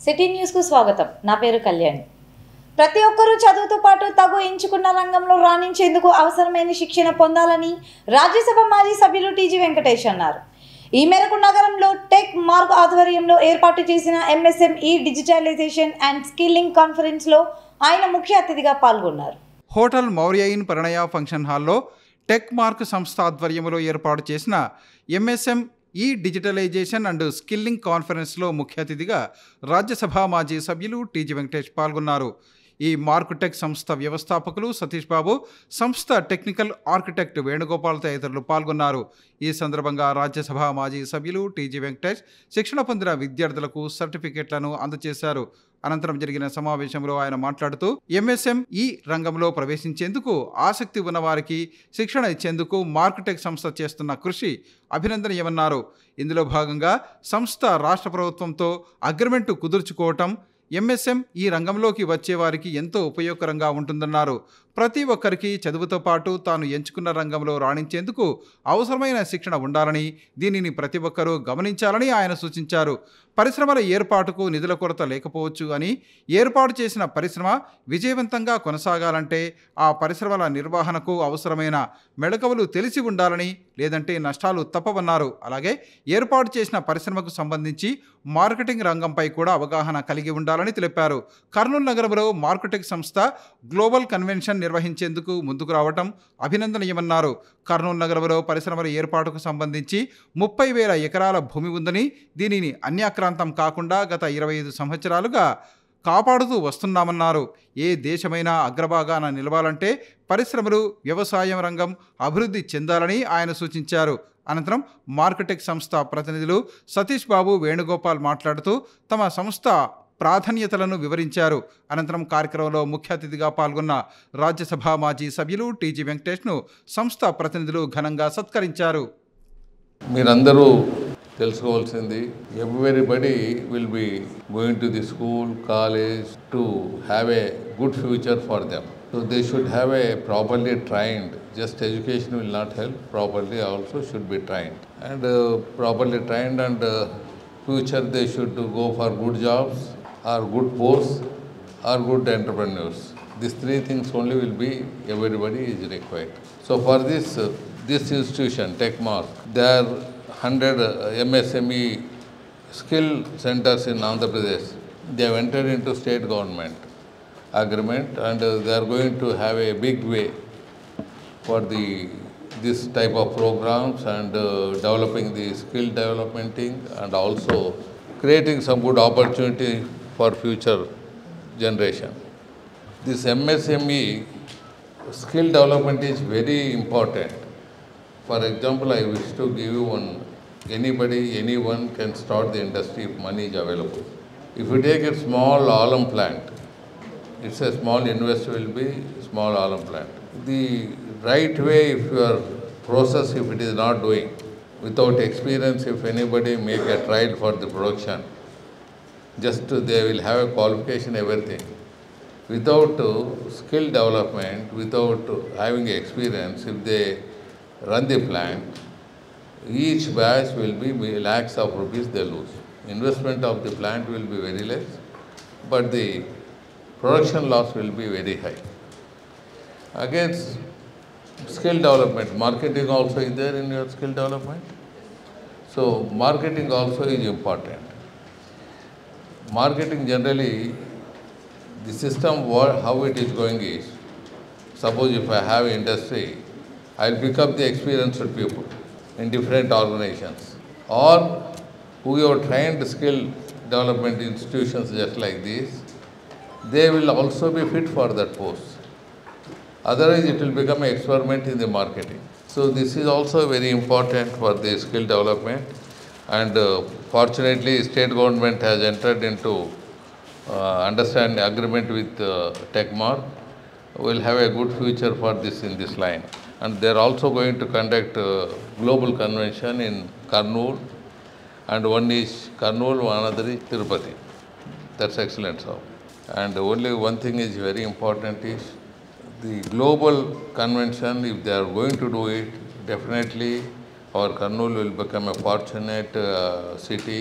City న్యూస్కు స్వాగతం. నా పేరు కళ్యాణి. ప్రతి ఒక్కరూ చదువుతో పాటు తగు ఎంచుకున్న రంగంలో రాణించేందుకు అవసరమైన శిక్షణ పొందాలని రాజ్యసభ మాజీ సభ్యులు టీజీ వెంకటేష్ అన్నారు. ఈ మేరకు నగరంలో టెక్ మార్క్ ఆధ్వర్యంలో ఏర్పాటు చేసిన ఎంఎస్ఎంఈ డిజిటలైజేషన్ అండ్ స్కిల్లింగ్ కాన్ఫరెన్స్లో ఆయన ముఖ్య అతిథిగా పాల్గొన్నారు. Hotel Maurya in Pranaya function హాల్లో టెక్ మార్క్ సంస్థ ఆధ్వర్యంలో ఏర్పాటు చేసిన ఎంఎస్ఎంఈ డిజిటలైజేషన్ అండ్ స్కిల్లింగ్ కాన్ఫరెన్స్లో ముఖ్య అతిథిగా రాజ్యసభ మాజీ సభ్యులు టీజీ వెంకటేష్ పాల్గొన్నారు. ఈ మార్కుటెక్ సంస్థ వ్యవస్థాపకులు సతీష్ బాబు, సంస్థ టెక్నికల్ ఆర్కిటెక్ట్ వేణుగోపాల్ తదితరులు పాల్గొన్నారు. ఈ సందర్భంగా రాజ్యసభ మాజీ సభ్యులు టీజీ వెంకటేష్ శిక్షణ పొందిన విద్యార్థులకు సర్టిఫికెట్లను అందజేశారు. అనంతరం జరిగిన సమావేశంలో ఆయన మాట్లాడుతూ ఎంఎస్ఎంఈ రంగంలో ప్రవేశించేందుకు ఆసక్తి ఉన్నవారికి శిక్షణ ఇచ్చేందుకు మార్కుటెక్ సంస్థ చేస్తున్న కృషి అభినందనీయమన్నారు. ఇందులో భాగంగా సంస్థ రాష్ట్ర ప్రభుత్వంతో అగ్రిమెంటు కుదుర్చుకోవటం ఎంఎస్ఎంఈ రంగంలోకి వచ్చేవారికి ఎంతో ఉపయోగకరంగా ఉంటుందన్నారు. ప్రతి ఒక్కరికి చదువుతో పాటు తాను ఎంచుకున్న రంగంలో రాణించేందుకు అవసరమైన శిక్షణ ఉండాలని, దీనిని ప్రతి ఒక్కరూ గమనించాలని ఆయన సూచించారు. పరిశ్రమల ఏర్పాటుకు నిధుల కొరత లేకపోవచ్చు అని, ఏర్పాటు చేసిన పరిశ్రమ విజయవంతంగా కొనసాగాలంటే ఆ పరిశ్రమల నిర్వహణకు అవసరమైన మెళకువలు తెలిసి ఉండాలని, లేదంటే నష్టాలు తప్పవన్నారు. అలాగే ఏర్పాటు చేసిన పరిశ్రమకు సంబంధించి మార్కెటింగ్ రంగంపై కూడా అవగాహన కలిగి ఉండాలని తెలిపారు. కర్నూలు నగరంలో మార్కుటెక్ సంస్థ గ్లోబల్ కన్వెన్షన్ నిర్వహించేందుకు ముందుకు రావటం అభినందనీయమన్నారు. కర్నూలు నగరంలో పరిశ్రమల ఏర్పాటుకు సంబంధించి 30,000 ఎకరాల భూమి ఉందని, దీనిని అన్యాక్రాంతం కాకుండా గత 25 సంవత్సరాలుగా కాపాడుతూ వస్తున్నామన్నారు. ఏ దేశమైనా అగ్రభాగాన నిలవాలంటే పరిశ్రమలు, వ్యవసాయం రంగం అభివృద్ధి చెందాలని ఆయన సూచించారు. అనంతరం మార్కుటెక్ సంస్థ ప్రతినిధులు సతీష్ బాబు, వేణుగోపాల్ మాట్లాడుతూ తమ సంస్థ ప్రాధాన్యతలను వివరించారు. అనంతరం కార్యక్రమంలో ముఖ్య అతిథిగా పాల్గొన్న రాజ్యసభ మాజీ సభ్యులు టీజీ వెంకటేష్ను సంస్థ ప్రతినిధులు ఘనంగా సత్కరించారు. మీరందరూ తెలుసుకోవాల్సింది, everybody will be going to the school, college to have a good future for them. So they should have a properly trained, just education will not help, properly also should be trained. And properly trained and future they should go for good jobs or good posts or good entrepreneurs. These three things only will be, everybody is required. So for this institution, TechMark, there are 100 MSME skill centers in Andhra Pradesh. They have entered into state government agreement and they are going to have a big way for this type of programs and developing the skill developmenting and also creating some good opportunity for future generation. This MSME skill development is very important. For example, I wish to give you one. Anyone can start the industry if money is available. If you take a small alum plant, it's a small investor will be small alum plant. The right way, if your process, if it is not doing, without experience, if anybody make a trial for the production, just they will have a qualification, everything. Without skill development, without having experience, if they run the plant, each batch will be lakhs of rupees they lose. Investment of the plant will be very less, but the production loss will be very high. Again, skill development, marketing also is there in your skill development. So marketing also is important. Marketing generally, the system how it is going is, suppose if I have industry, I will pick up the experienced people in different organizations, or who have trained skill development institutions just like this, they will also be fit for that post. Otherwise, it will become an experiment in the marketing. So this is also very important for the skill development. And fortunately, state government has entered into understanding agreement with TechMark. Will have a good future for this in this line. And they are also going to conduct global convention in Kurnool, and one is Kurnool, another is Tirupati. That's excellent. So. And only one thing is very important is the global convention, if they are going to do it, definitely our Kurnool will become a fortunate city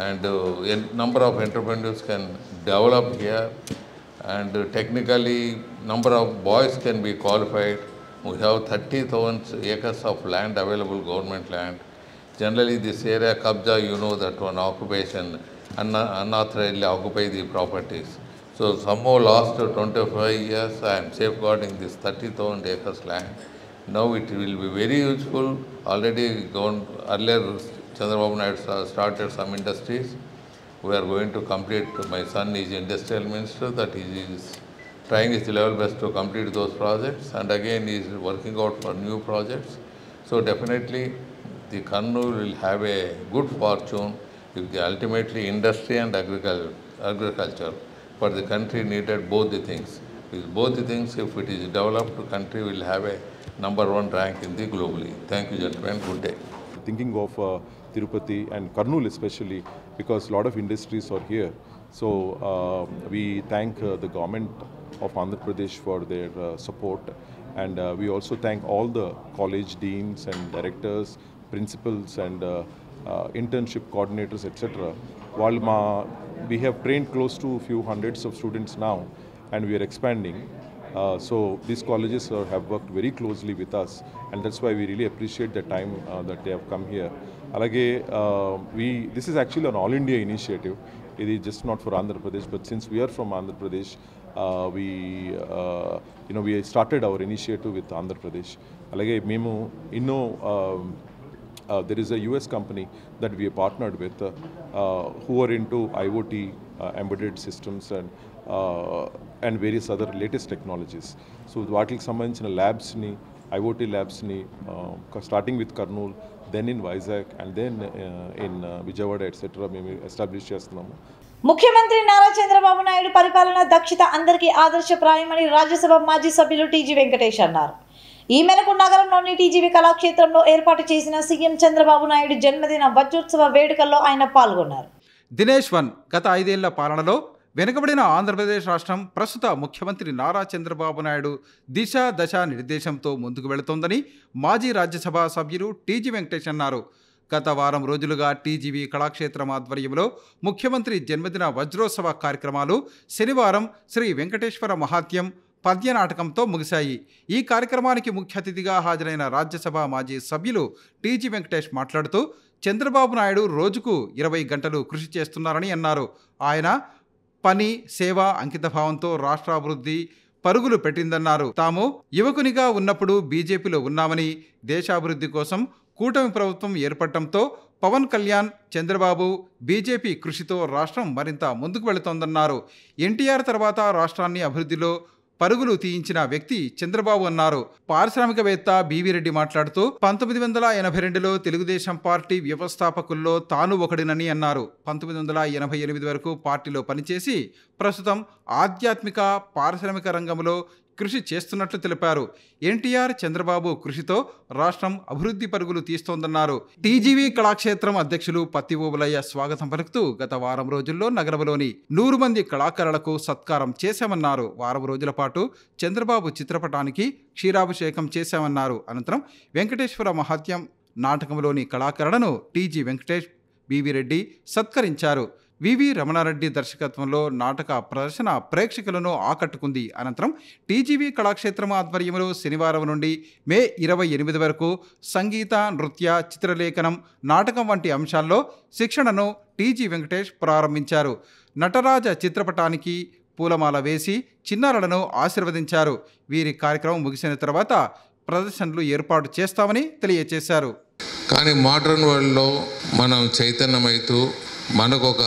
and a number of entrepreneurs can develop here, and technically number of boys can be qualified. We have 30,000 acres of land available, government land. Generally this area kabja, you know that one occupation, unauthorizedly occupy the properties. So somehow last 25 years I am safeguarding this 30,000 acres land. Now it will be very useful. Already earlier Chandrababu Naidu started some industries. We are going to complete, my son is industrial minister, that he is trying his level best to complete those projects, and again he is working out for new projects. So definitely the Kurnool will have a good fortune if the ultimately industry and agriculture for the country needed both the things. With both the things, if it is developed, the country will have a #1 rank in the globally. Thank you, gentlemen. Good day. Thinking of Tirupati and Kurnool especially, because a lot of industries are here. So we thank the government of Andhra Pradesh for their support, and we also thank all the college deans and directors, principals and internship coordinators, etc. We have trained close to a few hundreds of students now, and we are expanding. So these colleges have worked very closely with us, and that's why we really appreciate the time that they have come here. Alage, this is actually an all India initiative. It is just not for Andhra Pradesh, but since we are from Andhra Pradesh, we started our initiative with Andhra Pradesh. Alage, memo there is a US company that we have partnered with who are into IoT, embedded systems and various other latest technologies. So వాటికి సంబంధించిన ల్యాబ్స్ని, IoT ల్యాబ్స్ని starting with Kurnool, then in Vizag and then in Vijayawada etc. మేము establish చేస్తున్నాము. ముఖ్యమంత్రి నారా చంద్రబాబు నాయుడు పరిపాలన దక్షత అందరికీ ఆదర్శప్రాయమని రాజ్యసభ మాజీ సభ్యులు టీజీ వెంకటేష్ అన్నారు. ఈ మేరకు నగరంలోని టీజీవీ కళాక్షేత్రంలో ఏర్పాటు చేసిన సీఎం చంద్రబాబు నాయుడు జన్మదిన వజ్రోత్సవ వేడుకల్లో ఆయన పాల్గొన్నారు. దినేష్ వన్ గత 5 ఏళ్ల పాలనలో వెనుకబడిన ఆంధ్రప్రదేశ్ రాష్ట్రం ప్రస్తుత ముఖ్యమంత్రి నారా చంద్రబాబు నాయుడు దశ నిర్దేశంతో ముందుకు వెళుతోందని మాజీ రాజ్యసభ సభ్యులు టీజీ వెంకటేష్ అన్నారు. గత వారం రోజులుగా టీజీవీ కళాక్షేత్రం ఆధ్వర్యంలో ముఖ్యమంత్రి జన్మదిన వజ్రోత్సవ కార్యక్రమాలు శనివారం శ్రీ వెంకటేశ్వర మహాత్యం పద్య నాటకంతో ముగిశాయి. ఈ కార్యక్రమానికి ముఖ్య అతిథిగా హాజరైన రాజ్యసభ మాజీ సభ్యులు టీజీ వెంకటేష్ మాట్లాడుతూ చంద్రబాబు నాయుడు రోజుకు 20 గంటలు కృషి చేస్తున్నారని అన్నారు. ఆయన పని, సేవ, అంకితభావంతో రాష్ట్రాభివృద్ధి పరుగులు పెట్టిందన్నారు. తాము యువకునిగా ఉన్నప్పుడు బీజేపీలో ఉన్నామని, దేశాభివృద్ధి కోసం కూటమి ప్రభుత్వం ఏర్పడటంతో పవన్ కళ్యాణ్, చంద్రబాబు, బీజేపీ కృషితో రాష్ట్రం మరింత ముందుకు వెళుతోందన్నారు. ఎన్టీఆర్ తర్వాత రాష్ట్రాన్ని అభివృద్ధిలో పరుగులు తీయించిన వ్యక్తి చంద్రబాబు అన్నారు. పారిశ్రామికవేత్త బీవీ రెడ్డి మాట్లాడుతూ 1982లో తెలుగుదేశం పార్టీ వ్యవస్థాపకుల్లో తాను ఒకడినని అన్నారు. 1988 వరకు పార్టీలో పనిచేసి ప్రస్తుతం ఆధ్యాత్మిక, పారిశ్రామిక రంగంలో కృషి చేస్తున్నట్లు తెలిపారు. ఎన్టీఆర్, చంద్రబాబు కృషితో రాష్ట్రం అభివృద్ధి పరుగులు తీస్తోందన్నారు. టీజీవీ కళాక్షేత్రం అధ్యక్షులు పత్తి ఓబులయ్య స్వాగతం పలుకుతూ గత వారం రోజుల్లో నగరంలోని 100 మంది కళాకారులకు సత్కారం చేశామన్నారు. వారం రోజుల పాటు చంద్రబాబు చిత్రపటానికి క్షీరాభిషేకం చేశామన్నారు. అనంతరం వెంకటేశ్వర మహాత్యం నాటకంలోని కళాకారులను టీజీ వెంకటేష్, బీవీ రెడ్డి సత్కరించారు. వివి రమణారెడ్డి దర్శకత్వంలో నాటక ప్రదర్శన ప్రేక్షకులను ఆకట్టుకుంది. అనంతరం టీజీవీ కళాక్షేత్రం ఆధ్వర్యంలో శనివారం నుండి మే 28 వరకు సంగీత, నృత్య, చిత్రలేఖనం, నాటకం వంటి అంశాల్లో శిక్షణను టీజీ వెంకటేష్ ప్రారంభించారు. నటరాజ చిత్రపటానికి పూలమాల వేసి చిన్నారులను ఆశీర్వదించారు. వీరి కార్యక్రమం ముగిసిన తర్వాత ప్రదర్శనలు ఏర్పాటు చేస్తామని తెలియజేశారు. కానీ మోడర్న్ వరల్డ్లో మనం చైతన్యమైతూ మనకు ఒక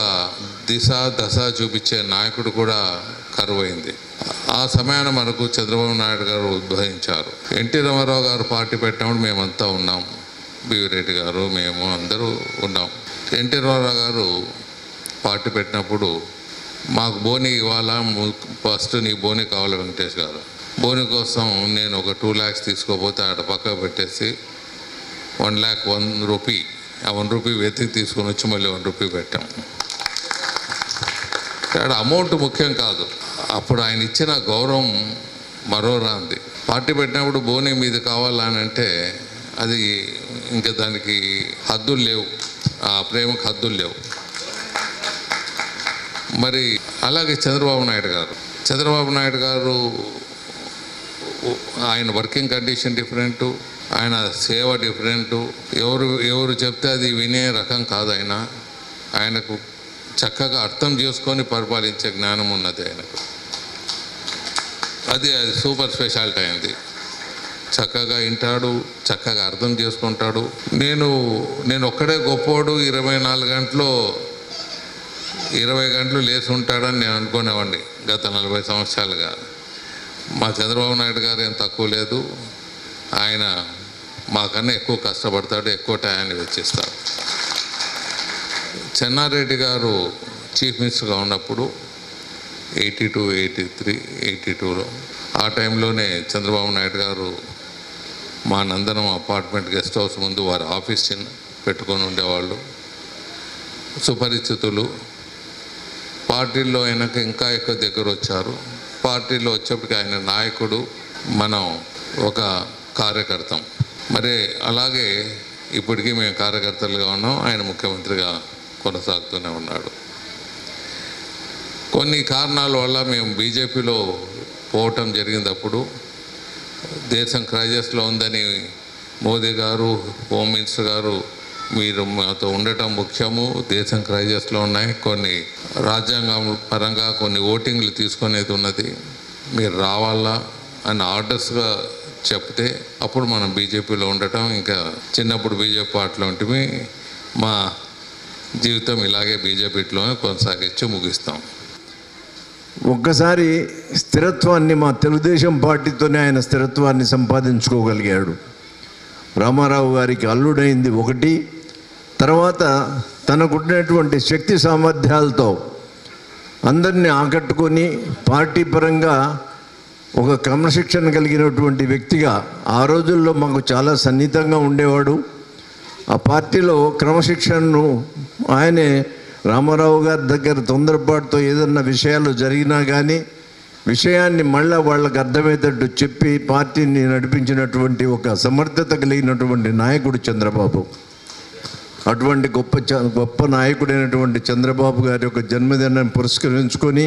దశ చూపించే నాయకుడు కూడా కరువైంది. ఆ సమయాన మనకు చంద్రబాబు నాయుడు గారు ఉద్భవించారు. ఎన్టీ రామారావు గారు పార్టీ పెట్టినప్పుడు మేమంతా ఉన్నాం. బీవీ రెడ్డి గారు, మేము అందరూ ఉన్నాం. ఎన్టీ రామారావు గారు పార్టీ పెట్టినప్పుడు మాకు బోని ఇవ్వాలా, ఫస్ట్ నీ బోని కావాలి వెంకటేష్ గారు. బోని కోసం నేను ఒక 2 lakhs తీసుకోపోతే అక్కడ పక్కకు పెట్టేసి 1 lakh 1 rupee, ఆ 1 rupee వెతికి తీసుకొని వచ్చి మళ్ళీ 1 rupee పెట్టాం. ఇక్కడ అమౌంట్ ముఖ్యం కాదు, అప్పుడు ఆయన ఇచ్చిన గౌరవం మరోరాంది. పార్టీ పెట్టినప్పుడు బోని మీద కావాలని అంటే అది ఇంకా దానికి హద్దులు లేవు, ఆ ప్రేమకు హద్దులు లేవు. మరి అలాగే చంద్రబాబు నాయుడు గారు ఆయన వర్కింగ్ కండిషన్ డిఫరెంటు, ఆయన సేవ డిఫరెంటు. ఎవరు చెప్తే అది వినే రకం కాదు. ఆయనకు చక్కగా అర్థం చేసుకొని పరిపాలించే జ్ఞానం ఉన్నది ఆయనకు. అది సూపర్ స్పెషాలిటీ అయింది. చక్కగా వింటాడు, చక్కగా అర్థం చేసుకుంటాడు. నేను ఒక్కడే గొప్పోడు 24 గంటలు 20 గంటలు లేచి ఉంటాడని నేను అనుకునేవాడిని గత 40 సంవత్సరాలుగా. మా చంద్రబాబు నాయుడు గారు ఏం తక్కువ లేదు. ఆయన మాకన్నా ఎక్కువ కష్టపడతాడు, ఎక్కువ టయాన్ని వెచ్చిస్తాడు. చెన్నారెడ్డి గారు చీఫ్ మినిస్టర్గా ఉన్నప్పుడు 82, 83, 82లో ఆ టైంలోనే చంద్రబాబు నాయుడు గారు మా నందనం అపార్ట్మెంట్ గెస్ట్ హౌస్ ముందు వారి ఆఫీస్ పెట్టుకొని ఉండేవాళ్ళు. సుపరిచితులు. పార్టీల్లో ఆయనకు ఇంకా ఎక్కువ దగ్గర వచ్చారు. పార్టీలో వచ్చేప్పటికి ఆయన నాయకుడు, మనం ఒక కార్యకర్తం. మరి అలాగే ఇప్పటికీ మేము కార్యకర్తలుగా ఉన్నాం. ఆయన ముఖ్యమంత్రిగా కొనసాగుతూనే ఉన్నాడు. కొన్ని కారణాల వల్ల మేము బీజేపీలో పోవటం జరిగినప్పుడు దేశం క్రైసిస్లో ఉందని మోదీ గారు, హోమ్ మినిస్టర్ గారు, మీరు మాతో ఉండటం ముఖ్యము, దేశం క్రైసిస్లో ఉన్నాయి, కొన్ని రాజ్యాంగం పరంగా కొన్ని ఓటింగ్లు తీసుకునేది ఉన్నది, మీరు రావాలా అని ఆర్డర్స్గా చెప్తే అప్పుడు మనం బీజేపీలో ఉండటం. ఇంకా చిన్నప్పుడు బీజేపీ పార్టీలో ఉంటే మా జీవితం ఇలాగే బీజేపీలోనే కొనసాగించి ముగిస్తాం. ఒక్కసారి స్థిరత్వాన్ని మా తెలుగుదేశం పార్టీతోనే ఆయన స్థిరత్వాన్ని సంపాదించుకోగలిగాడు. రామారావు గారికి అల్లుడైంది ఒకటి, తర్వాత తనకున్నటువంటి శక్తి సామర్థ్యాలతో అందరినీ ఆకట్టుకొని పార్టీ పరంగా ఒక క్రమశిక్షణ కలిగినటువంటి వ్యక్తిగా ఆ రోజుల్లో మాకు చాలా సన్నిహితంగా ఉండేవాడు. ఆ పార్టీలో క్రమశిక్షణను ఆయనే రామారావు గారి దగ్గర తొందరపాటుతో ఏదన్నా విషయాలు జరిగినా కానీ విషయాన్ని మళ్ళా వాళ్ళకు అర్థమయ్యేటట్టు చెప్పి పార్టీని నడిపించినటువంటి ఒక సమర్థత కలిగినటువంటి నాయకుడు చంద్రబాబు. అటువంటి గొప్ప నాయకుడైనటువంటి చంద్రబాబు గారి యొక్క జన్మదినాన్ని పురస్కరించుకొని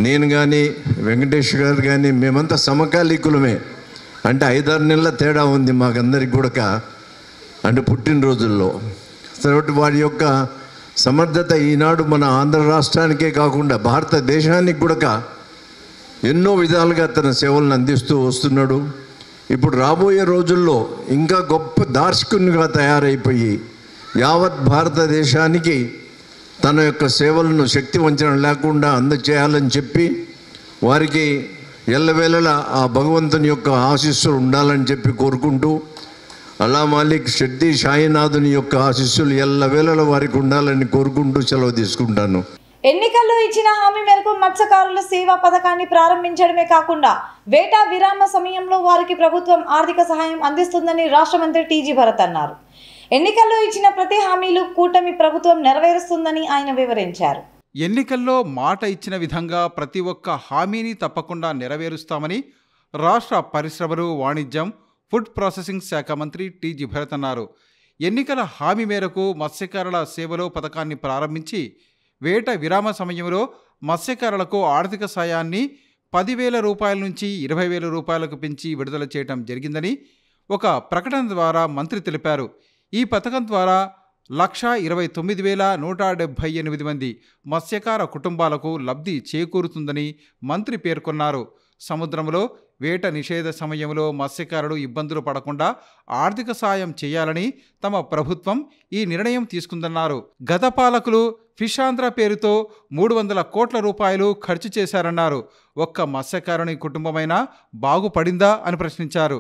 నేను కానీ వెంకటేష్ గారు కానీ మేమంతా సమకాలీకులమే. అంటే 5-6 నెలల తేడా ఉంది మాకందరికి కూడా, అంటే పుట్టినరోజుల్లో. కాబట్టి వారి యొక్క సమర్థత ఈనాడు మన ఆంధ్ర రాష్ట్రానికే కాకుండా భారతదేశానికి కూడా ఎన్నో విధాలుగా తన సేవలను అందిస్తూ వస్తున్నాడు. ఇప్పుడు రాబోయే రోజుల్లో ఇంకా గొప్ప దార్శకునిగా తయారైపోయి యావత్ భారతదేశానికి తన యొక్క సేవలను శక్తి వంచన లేకుండా అందచేయాలని చెప్పి వారికి ఎల్లవేళలా ఆ భగవంతుని యొక్క ఆశీస్సులు ఉండాలని చెప్పి కోరుకుంటూ, అలా మాలిక్ షెడ్డి సాయినాథుని యొక్క ఆశీస్సులు ఎల్లవేళలా వారికి ఉండాలని కోరుకుంటూ సెలవు తీసుకుంటాను. ఎన్నికల్లో ఇచ్చిన హామీ మేరకు మత్స్యకారుల సేవా పథకాన్ని ప్రారంభించడమే కాకుండా వేటా విరామ సమయంలో వారికి ప్రభుత్వం ఆర్థిక సహాయం అందిస్తుందని రాష్ట్ర మంత్రి టీజీ భరత్ అన్నారు. ఎన్నికల్లో ఇచ్చిన ప్రతి హామీలు కూటమి ప్రభుత్వం నెరవేరుస్తుందని ఆయన వివరించారు. ఎన్నికల్లో మాట ఇచ్చిన విధంగా ప్రతి ఒక్క హామీని తప్పకుండా నెరవేరుస్తామని రాష్ట్ర పరిశ్రమలు, వాణిజ్యం, ఫుడ్ ప్రాసెసింగ్ శాఖ మంత్రి టీజీ భరత్ అన్నారు. ఎన్నికల హామీ మేరకు మత్స్యకారుల సేవలో పథకాన్ని ప్రారంభించి వేట విరామ సమయంలో మత్స్యకారులకు ఆర్థిక సాయాన్ని 10,000 రూపాయల నుంచి 20,000 రూపాయలకు పెంచి విడుదల చేయడం జరిగిందని ఒక ప్రకటన ద్వారా మంత్రి తెలిపారు. ఈ పథకం ద్వారా 1,29,178 మంది మత్స్యకార కుటుంబాలకు లబ్ధి చేకూరుతుందని మంత్రి పేర్కొన్నారు. సముద్రంలో వేట నిషేధ సమయంలో మత్స్యకారులు ఇబ్బందులు పడకుండా ఆర్థిక సాయం చేయాలని తమ ప్రభుత్వం ఈ నిర్ణయం తీసుకుందన్నారు. గత పాలకులు ఫిషాంధ్ర పేరుతో 300 కోట్ల రూపాయలు ఖర్చు చేశారన్నారు. ఒక్క మత్స్యకారుని కుటుంబమైనా బాగుపడిందా అని ప్రశ్నించారు.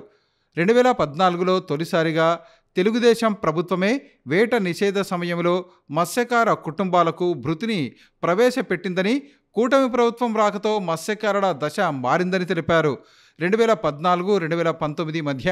2014లో తొలిసారిగా తెలుగుదేశం ప్రభుత్వమే వేట నిషేధ సమయంలో మత్స్యకార కుటుంబాలకు భృతిని ప్రవేశపెట్టిందని, కూటమి ప్రభుత్వం రాకతో మత్స్యకారుల దశ మారిందని తెలిపారు. 2014-2019 మధ్య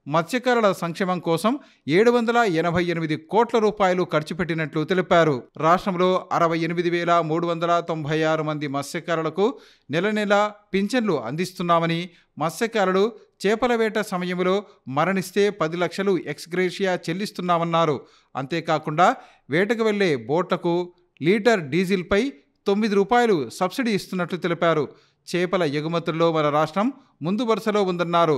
మత్స్యకారుల సంక్షేమం కోసం 788 కోట్ల రూపాయలు ఖర్చు పెట్టినట్లు తెలిపారు. రాష్ట్రంలో 68,396 మంది మత్స్యకారులకు నెల నెల పింఛన్లు అందిస్తున్నామని, మత్స్యకారులు చేపల వేట సమయంలో మరణిస్తే 10 లక్షలు ఎక్స్గ్రేషియా చెల్లిస్తున్నామన్నారు. అంతేకాకుండా వేటకు వెళ్లే బోట్లకు లీటర్ డీజిల్పై ₹9 సబ్సిడీ ఇస్తున్నట్లు తెలిపారు. చేపల ఎగుమతుల్లో మన రాష్ట్రం ముందు వరుసలో ఉందన్నారు.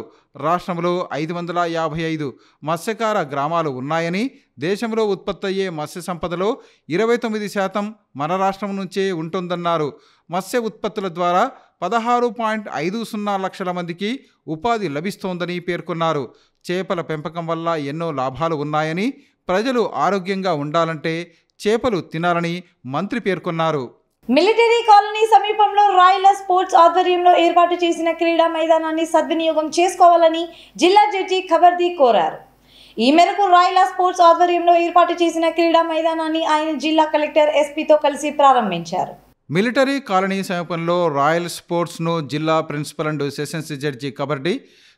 రాష్ట్రంలో 555 మత్స్యకార గ్రామాలు ఉన్నాయని, దేశంలో ఉత్పత్తి అయ్యే మత్స్య సంపదలో 29% మన రాష్ట్రం నుంచే ఉంటుందన్నారు. మత్స్య ఉత్పత్తుల ద్వారా 16.50 లక్షల మందికి ఉపాధి లభిస్తోందని పేర్కొన్నారు. చేపల పెంపకం వల్ల ఎన్నో లాభాలు ఉన్నాయని, ప్రజలు ఆరోగ్యంగా ఉండాలంటే చేపలు తినాలని మంత్రి పేర్కొన్నారు. మిలిటరీ కాలనీ సమీపంలో రాయల స్పోర్ట్స్ ఆధ్వర్యంలో ఏర్పాటు చేసిన క్రీడా మైదానాన్ని సద్వినియోగం చేసుకోవాలని జిల్లా జడ్జి ఖబర్దీ కోరారు. ఈ మేరకు రాయల స్పోర్ట్స్ ఆధ్వర్యంలో ఏర్పాటు చేసిన క్రీడా మైదానాన్ని ఆయన జిల్లా కలెక్టర్ ఎస్పీతో కలిసి ప్రారంభించారు. మిలిటరీ కాలనీ సమీపంలో రాయల్ స్పోర్ట్స్ను జిల్లా ప్రిన్సిపల్ అండ్ సెషన్స్ జడ్జి ఖబర్దీ,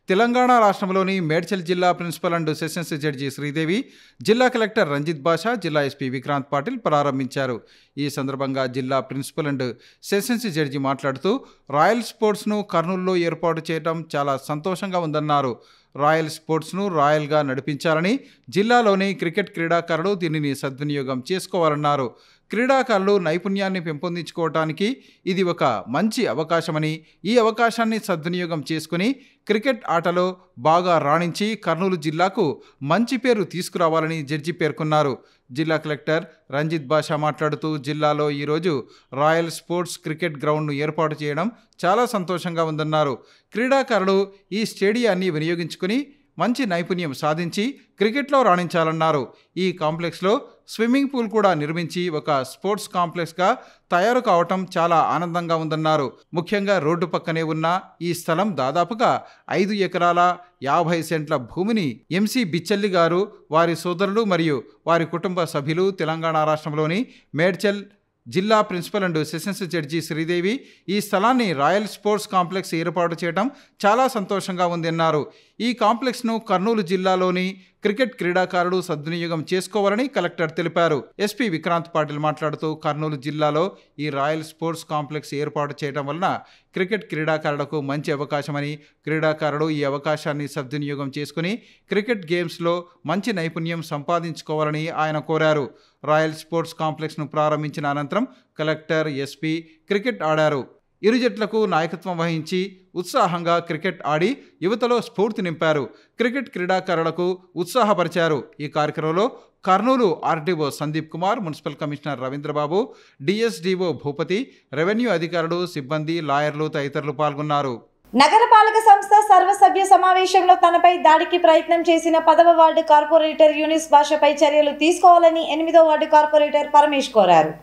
తెలంగాణ రాష్ట్రంలోని మేడ్చల్ జిల్లా principal and sessions judge Sridevi, జిల్లా కలెక్టర్ రంజిత్ బాషా, జిల్లా ఎస్పీ విక్రాంత్ పాటిల్ ప్రారంభించారు. ఈ సందర్భంగా జిల్లా ప్రిన్సిపల్ అండ్ సెషన్స్ జడ్జి మాట్లాడుతూ రాయల్ స్పోర్ట్స్ను కర్నూలులో ఏర్పాటు చేయడం చాలా సంతోషంగా ఉందన్నారు. రాయల్ స్పోర్ట్స్ను రాయల్గా నడిపించాలని, జిల్లాలోని క్రికెట్ క్రీడాకారులు దీనిని సద్వినియోగం చేసుకోవాలన్నారు. క్రీడాకారులు నైపుణ్యాన్ని పెంపొందించుకోవటానికి ఇది ఒక మంచి అవకాశమని, ఈ అవకాశాన్ని సద్వినియోగం చేసుకుని క్రికెట్ ఆటలో బాగా రాణించి కర్నూలు జిల్లాకు మంచి పేరు తీసుకురావాలని జడ్జి పేర్కొన్నారు. జిల్లా కలెక్టర్ రంజిత్ బాషా మాట్లాడుతూ జిల్లాలో ఈరోజు రాయల్ స్పోర్ట్స్ క్రికెట్ గ్రౌండ్ను ఏర్పాటు చేయడం చాలా సంతోషంగా ఉందన్నారు. క్రీడాకారులు ఈ స్టేడియాన్ని వినియోగించుకుని మంచి నైపుణ్యం సాధించి క్రికెట్లో రాణించాలన్నారు. ఈ కాంప్లెక్స్లో స్విమ్మింగ్ పూల్ కూడా నిర్మించి ఒక స్పోర్ట్స్ కాంప్లెక్స్గా తయారు కావటం చాలా ఆనందంగా ఉందన్నారు. ముఖ్యంగా రోడ్డు పక్కనే ఉన్న ఈ స్థలం దాదాపుగా 5 ఎకరాల 50 సెంట్ల భూమిని ఎంసీ బిచ్చల్లి గారు, వారి సోదరులు మరియు వారి కుటుంబ సభ్యులు, తెలంగాణ రాష్ట్రంలోని మేడ్చల్ జిల్లా principal and sessions judge Sridevi ఈ స్థలాన్ని రాయల్ స్పోర్ట్స్ కాంప్లెక్స్ ఏర్పాటు చేయడం చాలా సంతోషంగా ఉందన్నారు. ఈ కాంప్లెక్స్ను కర్నూలు జిల్లాలోని క్రికెట్ క్రీడాకారులు సద్వినియోగం చేసుకోవాలని కలెక్టర్ తెలిపారు. ఎస్పీ విక్రాంత్ పాటిల్ మాట్లాడుతూ కర్నూలు జిల్లాలో ఈ రాయల్ స్పోర్ట్స్ కాంప్లెక్స్ ఏర్పాటు చేయడం వలన క్రికెట్ క్రీడాకారులకు మంచి అవకాశమని, క్రీడాకారులు ఈ అవకాశాన్ని సద్వినియోగం చేసుకుని క్రికెట్ గేమ్స్లో మంచి నైపుణ్యం సంపాదించుకోవాలని ఆయన కోరారు. రాయల్ స్పోర్ట్స్ కాంప్లెక్స్ను ప్రారంభించిన అనంతరం కలెక్టర్, ఎస్పీ క్రికెట్ ఆడారు. ఇరు జట్లకు నాయకత్వం వహించి ఉత్సాహంగా క్రికెట్ ఆడి యువతలో స్ఫూర్తి నింపారు. క్రికెట్ క్రీడాకారులకు ఉత్సాహపరిచారు. ఈ కార్యక్రమంలో Kurnool RDO Sandeep Kumar, municipal commissioner Ravindra Babu, DSDO Bhupathi, revenue అధికారులు, సిబ్బంది, లాయర్లు తదితరులు పాల్గొన్నారు. నగరపాలక సంస్థ సర్వసభ్య సమావేశంలో తనపై దాడికి ప్రయత్నం చేసిన 10వ వార్డు కార్పొరేటర్ యూనిస్ భాషపై చర్యలు తీసుకోవాలని 8వ వార్డు కార్పొరేటర్ పరమేష్ కోరారు.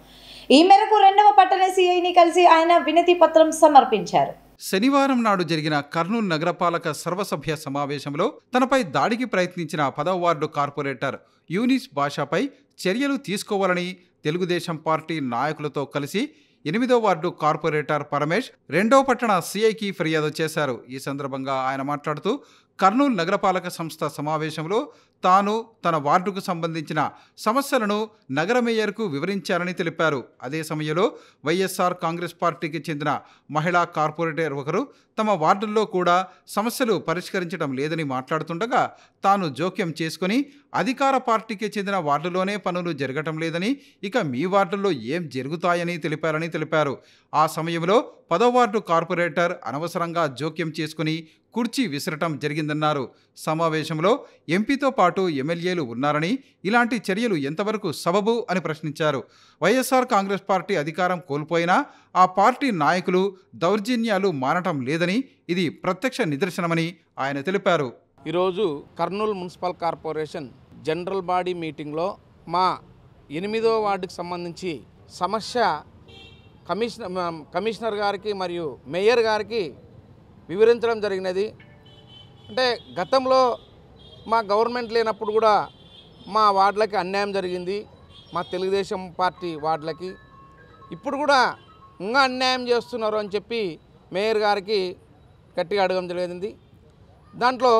ఈ మేరకు 2వ పట్టణ సిఐని కలిసి ఆయన వినతి పత్రం సమర్పించారు. శనివారం నాడు జరిగిన కర్నూలు నగరపాలక సర్వసభ్య సమావేశంలో తనపై దాడికి ప్రయత్నించిన 10వ వార్డు కార్పొరేటర్ యూనిస్ భాషపై చర్యలు తీసుకోవాలని తెలుగుదేశం పార్టీ నాయకులతో కలిసి 8వ వార్డు కార్పొరేటర్ పరమేష్ 2వ పట్టణ సిఐకి ఫిర్యాదు చేశారు. ఈ సందర్భంగా ఆయన మాట్లాడుతూ కర్నూలు నగరపాలక సంస్థ సమావేశంలో తాను తన వార్డుకు సంబంధించిన సమస్యలను నగర మేయర్కు వివరించారని తెలిపారు. అదే సమయంలో వైఎస్ఆర్ కాంగ్రెస్ పార్టీకి చెందిన మహిళా కార్పొరేటర్ ఒకరు తమ వార్డుల్లో కూడా సమస్యలు పరిష్కరించడం లేదని మాట్లాడుతుండగా తాను జోక్యం చేసుకుని అధికార పార్టీకి చెందిన వార్డులోనే పనులు జరగటం లేదని, ఇక మీ వార్డుల్లో ఏం జరుగుతాయని తెలిపారు. ఆ సమయంలో 10వ వార్డు కార్పొరేటర్ అనవసరంగా జోక్యం చేసుకుని కుర్చీ విసరటం జరిగిందన్నారు. సమావేశంలో ఎంపీతో పాటు ఎమ్మెల్యేలు ఉన్నారని, ఇలాంటి చర్యలు ఎంతవరకు సబబు అని ప్రశ్నించారు. వైఎస్ఆర్ కాంగ్రెస్ పార్టీ అధికారం కోల్పోయినా ఆ పార్టీ నాయకులు దౌర్జన్యాలు మానటం లేదని, ఇది ప్రత్యక్ష నిదర్శనమని ఆయన తెలిపారు. ఈరోజు Kurnool municipal corporation general body మీటింగ్లో మా 8వ వార్డుకి సంబంధించి సమస్య కమిషనర్ గారికి మరియు మేయర్ గారికి వివరించడం జరిగినది. అంటే గతంలో మా గవర్నమెంట్ లేనప్పుడు కూడా మా వార్డులకి అన్యాయం జరిగింది, మా తెలుగుదేశం పార్టీ వార్డులకి. ఇప్పుడు కూడా ఇంకా అన్యాయం చేస్తున్నారు అని చెప్పి మేయర్ గారికి గట్టిగా అడగడం జరిగింది. దాంట్లో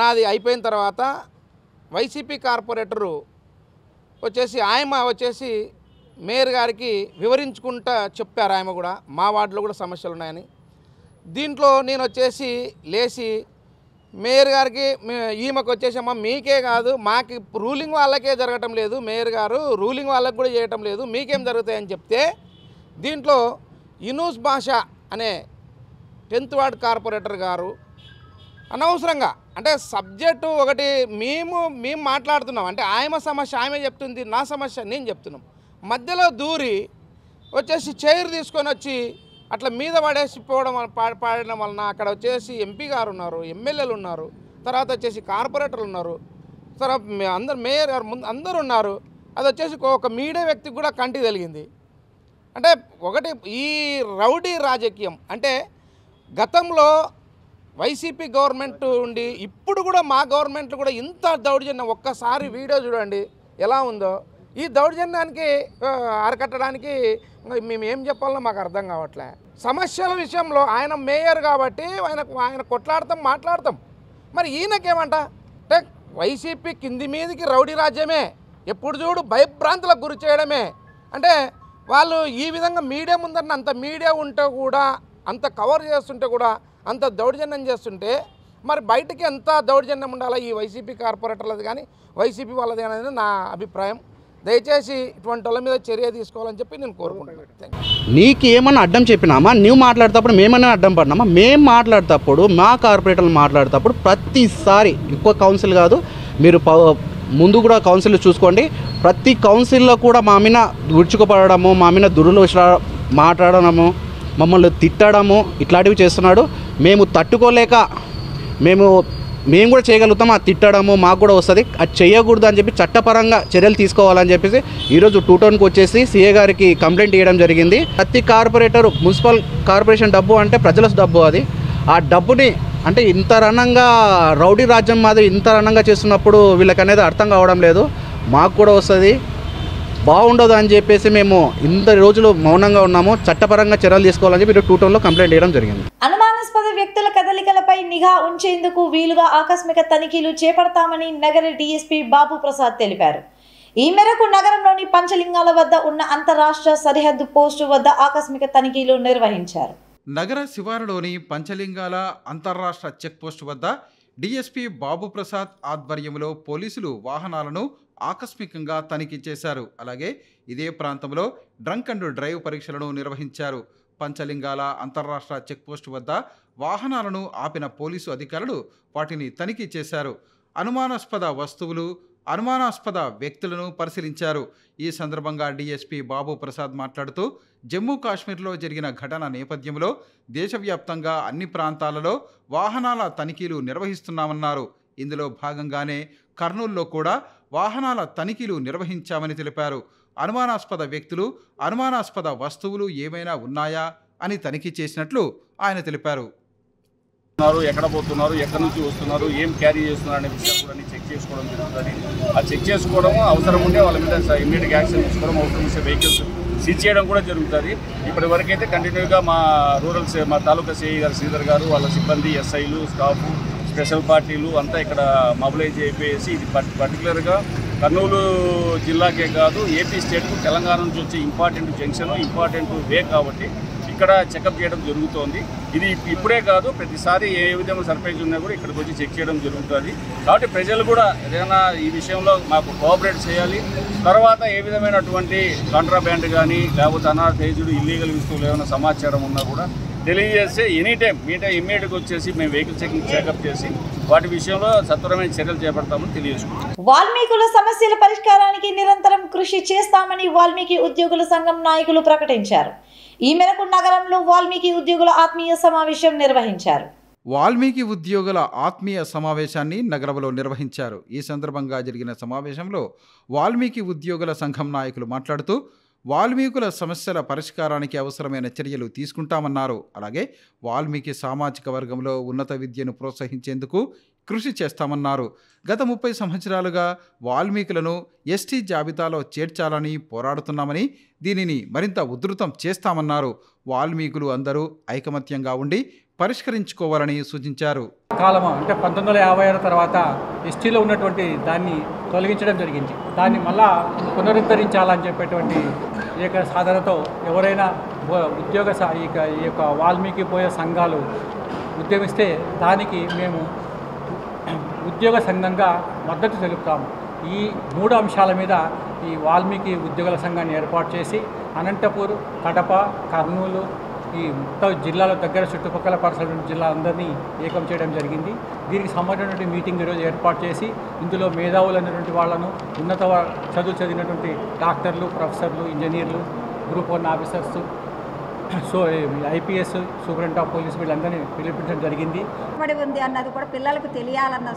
నాది అయిపోయిన తర్వాత వైసీపీ కార్పొరేటరు వచ్చేసి మేయర్ గారికి వివరించుకుంటా చెప్పారు. ఆయన కూడా మా వార్డులో కూడా సమస్యలు ఉన్నాయని. దీంట్లో నేను లేచి మేయర్ గారికి ఈమెకు వచ్చేసమ్మా మీకే కాదు మాకు రూలింగ్ వాళ్ళకే జరగటం లేదు, మేయర్ గారు రూలింగ్ వాళ్ళకి కూడా చేయటం లేదు, మీకేం జరుగుతాయని చెప్తే దీంట్లో యూనుస్ బాషా అనే 10th వార్డ్ కార్పొరేటర్ గారు అనవసరంగా అంటే సబ్జెక్టు ఒకటి మేము మాట్లాడుతున్నాం అంటే ఆయన సమస్య ఆమె చెప్తుంది, నా సమస్య నేను చెప్తున్నాం, మధ్యలో దూరి వచ్చేసి చైర్ తీసుకొని వచ్చి అట్లా మీద పాడడం వలన అక్కడ వచ్చేసి ఎంపీ గారు ఉన్నారు, ఎమ్మెల్యేలు ఉన్నారు, తర్వాత వచ్చేసి కార్పొరేటర్లు ఉన్నారు, తర్వాత అందరు మేయర్ గారు ముందు అందరూ ఉన్నారు. అది వచ్చేసి ఒక మీడియా వ్యక్తికి కూడా కంటి తెలిగింది. అంటే ఒకటి ఈ రౌడీ రాజకీయం అంటే గతంలో వైసీపీ గవర్నమెంట్ ఉండి ఇప్పుడు కూడా మా గవర్నమెంట్ కూడా ఇంత దౌర్జన్యం ఒక్కసారి వీడియో చూడండి ఎలా ఉందో. ఈ దౌర్జన్యానికి అరికట్టడానికి మేము ఏం చెప్పాలో మాకు అర్థం కావట్లే. సమస్యల విషయంలో ఆయన మేయర్ కాబట్టి ఆయన కొట్లాడతాం మాట్లాడతాం. మరి ఈయనకేమంట అంటే వైసీపీ కింది మీదకి రౌడీ రాజ్యమే, ఎప్పుడు చూడు భయభ్రాంతులకు గురి చేయడమే. అంటే వాళ్ళు ఈ విధంగా మీడియా ముందర అంత మీడియా ఉంటే కూడా అంత కవర్ చేస్తుంటే కూడా అంత దౌర్జన్యం చేస్తుంటే మరి బయటికి ఎంత దౌర్జన్యం ఉండాలా ఈ వైసీపీ కార్పొరేటర్లది కానీ వైసీపీ వాళ్ళది అనేది నా అభిప్రాయం. దయచేసి ఇటువంటి వాళ్ళ మీద చర్య తీసుకోవాలని చెప్పి నేను కోరుకుంటున్నాను. నీకు ఏమన్నా అడ్డం చెప్పినామా? నువ్వు మాట్లాడేటప్పుడు మేమన్నా అడ్డం పడినామా? మేము మాట్లాడేటప్పుడు మా కార్పొరేటర్లు మాట్లాడేటప్పుడు ప్రతిసారి ఎక్కువ కౌన్సిల్ కాదు, మీరు ముందు కూడా కౌన్సిల్ చూసుకోండి, ప్రతి కౌన్సిల్లో కూడా మా మీద విడుచుకుపడము, మా మీద మాట్లాడడము, మమ్మల్ని తిట్టడము ఇట్లాంటివి చేస్తున్నాడు. మేము తట్టుకోలేక మేము కూడా చేయగలుగుతాం, అది తిట్టడము మాకు కూడా వస్తుంది, అది చేయకూడదు అని చెప్పి చట్టపరంగా చర్యలు తీసుకోవాలని చెప్పేసి ఈరోజు 2 టౌన్కి వచ్చేసి సీఏ గారికి కంప్లైంట్ ఇవ్వడం జరిగింది. ప్రతి కార్పొరేటర్ మున్సిపల్ కార్పొరేషన్ డబ్బు అంటే ప్రజల డబ్బు, అది ఆ డబ్బుని అంటే ఇంత రణంగా రౌడీ రాజ్యం మాదిరి ఇంత రణంగా చేస్తున్నప్పుడు వీళ్ళకి అనేది అర్థం కావడం లేదు. మాకు కూడా వస్తుంది, బాగుండదు అని చెప్పేసి మేము ఇంత రోజులు మౌనంగా ఉన్నాము. చట్టపరంగా చర్యలు తీసుకోవాలని చెప్పి 2 టౌన్లో కంప్లైంట్ చేయడం జరిగింది. అనుమానాస్పద వ్యక్తుల కదలికలపై నిఘా ఉంచేందుకు వీలుగా ఆకస్మిక తనిఖీలు చేపడతామని నగర డీఎస్పీ బాబు ప్రసాద్ తెలిపారు. ఈ మేరకు నగరంలోని పంచలింగాల వద్ద ఉన్న అంతరాష్ట్ర సరిహద్దు పోస్టు వద్ద ఆకస్మిక తనిఖీలు నిర్వహించారు. నగర శివారులోని పంచలింగాల అంతర్రాష్ట్ర చెక్పోస్టు వద్ద డీఎస్పీ బాబు ప్రసాద్ ఆధ్వర్యంలో పోలీసులు వాహనాలను ఆకస్మికంగా తనిఖీ చేశారు. అలాగే ఇదే ప్రాంతంలో డ్రంక్ అండ్ డ్రైవ్ పరీక్షలను నిర్వహించారు. పంచలింగాల అంతర్రాష్ట్ర చెక్పోస్టు వద్ద వాహనాలను ఆపిన పోలీసు అధికారులు వాటిని తనిఖీ చేశారు. అనుమానాస్పద వస్తువులు, అనుమానాస్పద వ్యక్తులను పరిశీలించారు. ఈ సందర్భంగా డీఎస్పీ బాబు ప్రసాద్ మాట్లాడుతూ జమ్మూ కాశ్మీర్లో జరిగిన ఘటన నేపథ్యంలో దేశవ్యాప్తంగా అన్ని ప్రాంతాలలో వాహనాల తనిఖీలు నిర్వహిస్తున్నామన్నారు. ఇందులో భాగంగానే కర్నూలులో కూడా వాహనాల తనిఖీలు నిర్వహించామని తెలిపారు. అనుమానాస్పద వ్యక్తులు, అనుమానాస్పద వస్తువులు ఏమైనా ఉన్నాయా అని తనిఖీ చేసినట్లు ఆయన తెలిపారు. ఎక్కడ పోతున్నారు, ఎక్కడి నుంచి వస్తున్నారు, ఏం క్యారీ చేస్తున్నారు అనే విషయాలు కూడా చెక్ చేసుకోవడం జరుగుతుంది. ఆ చెక్ చేసుకోవడం అవసరం ఉంటే వాళ్ళ మీద ఇమ్మీడియట్ యాక్షన్ తీసుకోవడం, అవసరం ఉంటే వెహికల్స్ సీజ్ చేయడం కూడా జరుగుతుంది. ఇప్పటి వరకు అయితే కంటిన్యూగా మా మా తాలూకా సిఐ గారు శ్రీధర్ గారు, వాళ్ళ సిబ్బంది, ఎస్ఐలు, స్టాఫ్, స్పెషల్ పార్టీలు అంతా ఇక్కడ మొబిలైజ్ అయిపోయేసి ఇది పర్టికులర్గా కర్నూలు జిల్లాకే కాదు ఏపీ స్టేట్కు తెలంగాణ నుంచి వచ్చే ఇంపార్టెంట్ జంక్షన్, ఇంపార్టెంట్ వే కాబట్టి ఇక్కడ చెకప్ చేయడం జరుగుతోంది. ఇది ఇప్పుడే కాదు, ప్రతిసారి ఏ విధంగా సర్ప్రైజ్ ఉన్నా కూడా ఇక్కడికి వచ్చి చెక్ చేయడం జరుగుతుంది. కాబట్టి ప్రజలు కూడా ఏదైనా ఈ విషయంలో మాకు కోఆపరేట్ చేయాలి. తర్వాత ఏ విధమైనటువంటి కాంట్రాబ్యాండ్ కానీ లేకపోతే అనాథరైజ్డ్ ఇల్లీగల్ వస్తువులు ఏమైనా సమాచారం ఉన్నా కూడా తెలియజేస్తే ఎనీ టైం ఇమ్మీడియట్గా వచ్చేసి మేము వెహికల్ చెకప్ చేసి వాటి విషయంలో సత్వరమైన చర్యలు చేపడతామని తెలియజేసుకుంటాం. వాల్మీకుల సమస్యల పరిష్కారానికి నిరంతరం కృషి చేస్తామని వాల్మీకి ఉద్యోగుల సంఘం నాయకులు ప్రకటించారు. ఈ మేరకు నగరంలో వాల్మీకి ఉద్యోగుల ఆత్మీయ సమావేశం నిర్వహించారు. వాల్మీకి ఉద్యోగుల ఆత్మీయ సమావేశాన్ని నగరంలో నిర్వహించారు. ఈ సందర్భంగా జరిగిన సమావేశంలో వాల్మీకి ఉద్యోగుల సంఘం నాయకులు మాట్లాడుతూ వాల్మీకుల సమస్యల పరిష్కారానికి అవసరమైన చర్యలు తీసుకుంటామన్నారు. అలాగే వాల్మీకి సామాజిక వర్గంలో ఉన్నత విద్యను ప్రోత్సహించేందుకు కృషి చేస్తామన్నారు. గత 30 సంవత్సరాలుగా వాల్మీకులను ఎస్టీ జాబితాలో చేర్చాలని పోరాడుతున్నామని, దీనిని మరింత ఉధృతం చేస్తామన్నారు. వాల్మీకులు అందరూ ఐకమత్యంగా ఉండి పరిష్కరించుకోవాలని సూచించారు. కాలం అంటే 1956 తర్వాత ఎస్టీలో ఉన్నటువంటి దాన్ని తొలగించడం జరిగింది. దాన్ని మళ్ళా పునరుద్ధరించాలని చెప్పేటువంటి ఏక సాధనతో ఎవరైనా ఉద్యోగ ఈ యొక్క వాల్మీకి పోయే సంఘాలు ఉద్యమిస్తే దానికి మేము ఉద్యోగ సంఘంగా మద్దతు తెలుపుతాము. ఈ 3 అంశాల మీద ఈ వాల్మీకి ఉద్యోగుల సంఘాన్ని ఏర్పాటు చేసి అనంతపూర్, కడప, కర్నూలు ఈ మొత్తం జిల్లాల దగ్గర చుట్టుపక్కల పరిసర జిల్లాలందరినీ ఏకం చేయడం జరిగింది. దీనికి సంబంధించినటువంటి మీటింగ్ ఈరోజు ఏర్పాటు చేసి ఇందులో మేధావులైనటువంటి వాళ్ళను, ఉన్నత చదువు చదివినటువంటి డాక్టర్లు, ప్రొఫెసర్లు, ఇంజనీర్లు, group 1 officers, so IPS, superintendent of police వీళ్ళందరినీ పిలిపించడం జరిగింది. ఉంది అన్నది కూడా పిల్లలకు తెలియాలన్న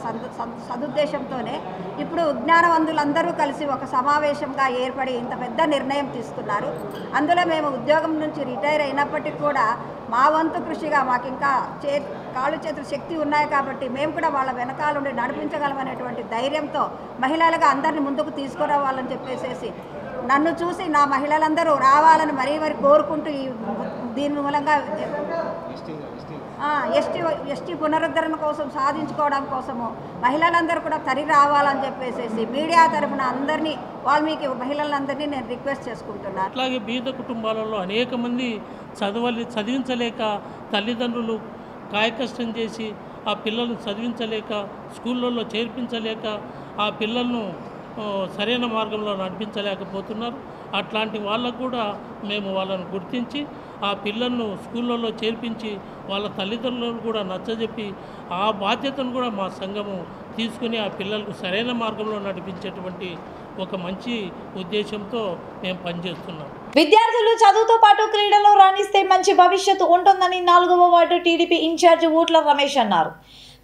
సదుద్దేశంతోనే ఇప్పుడు విజ్ఞానవంతులందరూ కలిసి ఒక సమావేశంగా ఏర్పడి ఇంత పెద్ద నిర్ణయం తీసుకున్నారు. అందులో మేము ఉద్యోగం నుంచి రిటైర్ అయినప్పటికీ కూడా మా వంతు కృషిగా మాకు ఇంకా కాళ్ళు చేతులు శక్తి ఉన్నాయి కాబట్టి మేము కూడా వాళ్ళ వెనకాలండి నడిపించగలమనేటువంటి ధైర్యంతో మహిళలుగా అందరినీ ముందుకు తీసుకురావాలని చెప్పేసి నన్ను చూసి నా మహిళలందరూ రావాలని మరీ కోరుకుంటూ దీని మూలంగా ఎస్టీ పునరుద్ధరణ కోసం సాధించుకోవడం కోసము మహిళలందరూ కూడా తరి రావాలని చెప్పేసి మీడియా తరఫున అందరినీ వాల్మీకి మహిళలందరినీ నేను రిక్వెస్ట్ చేసుకుంటున్నాను. అట్లాగే బీద కుటుంబాలలో అనేక మంది చదివించలేక తల్లిదండ్రులు కాయకష్టం చేసి ఆ పిల్లలను చదివించలేక స్కూళ్ళల్లో చేర్పించలేక ఆ పిల్లలను సరైన మార్గంలో నడిపించలేకపోతున్నారు. అట్లాంటి వాళ్ళకు కూడా మేము వాళ్ళను గుర్తించి ఆ పిల్లలను స్కూళ్ళల్లో చేర్పించి వాళ్ళ తల్లిదండ్రులను కూడా నచ్చజెప్పి ఆ బాధ్యతను కూడా మా సంఘము తీసుకుని ఆ పిల్లలకు సరైన మార్గంలో నడిపించేటువంటి ఒక మంచి ఉద్దేశంతో మేము పనిచేస్తున్నాం. విద్యార్థులు చదువుతో పాటు క్రీడలో రాణిస్తే మంచి భవిష్యత్తు ఉంటుందని 4వ ward TDP in-charge Ootla Ramesh అన్నారు.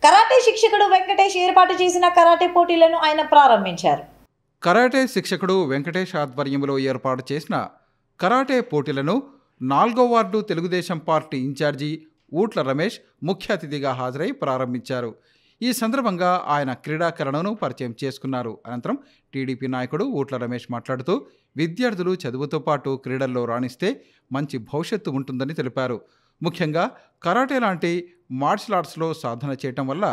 కరాటే శిక్షకుడు వెంకటేష్ ఏర్పాటు చేసిన కరాటే పోటీలను ఆయన ప్రారంభించారు. కరాటే శిక్షకుడు వెంకటేష్ ఆధ్వర్యంలో ఏర్పాటు చేసిన కరాటే పోటీలను 4వ ward Telugu Desam party in-charge Ootla Ramesh ముఖ్య అతిథిగా హాజరై ప్రారంభించారు. ఈ సందర్భంగా ఆయన క్రీడాకరణను పరిచయం చేసుకున్నారు. అనంతరం టీడీపీ నాయకుడు ఊట్ల రమేష్ మాట్లాడుతూ విద్యార్థులు చదువుతో పాటు క్రీడల్లో రాణిస్తే మంచి భవిష్యత్తు ఉంటుందని తెలిపారు. ముఖ్యంగా కరాటే లాంటి మార్షల్ ఆర్ట్స్లో సాధన చేయటం వల్ల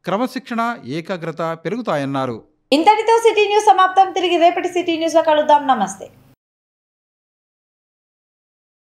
క్రమశిక్షణ, ఏకాగ్రత పెరుగుతాయన్నారు. ఇంతటితో సిటీ న్యూస్ సమాప్తం. తిరిగి రేపటి సిటీ న్యూస్లో కలుద్దాం. నమస్తే.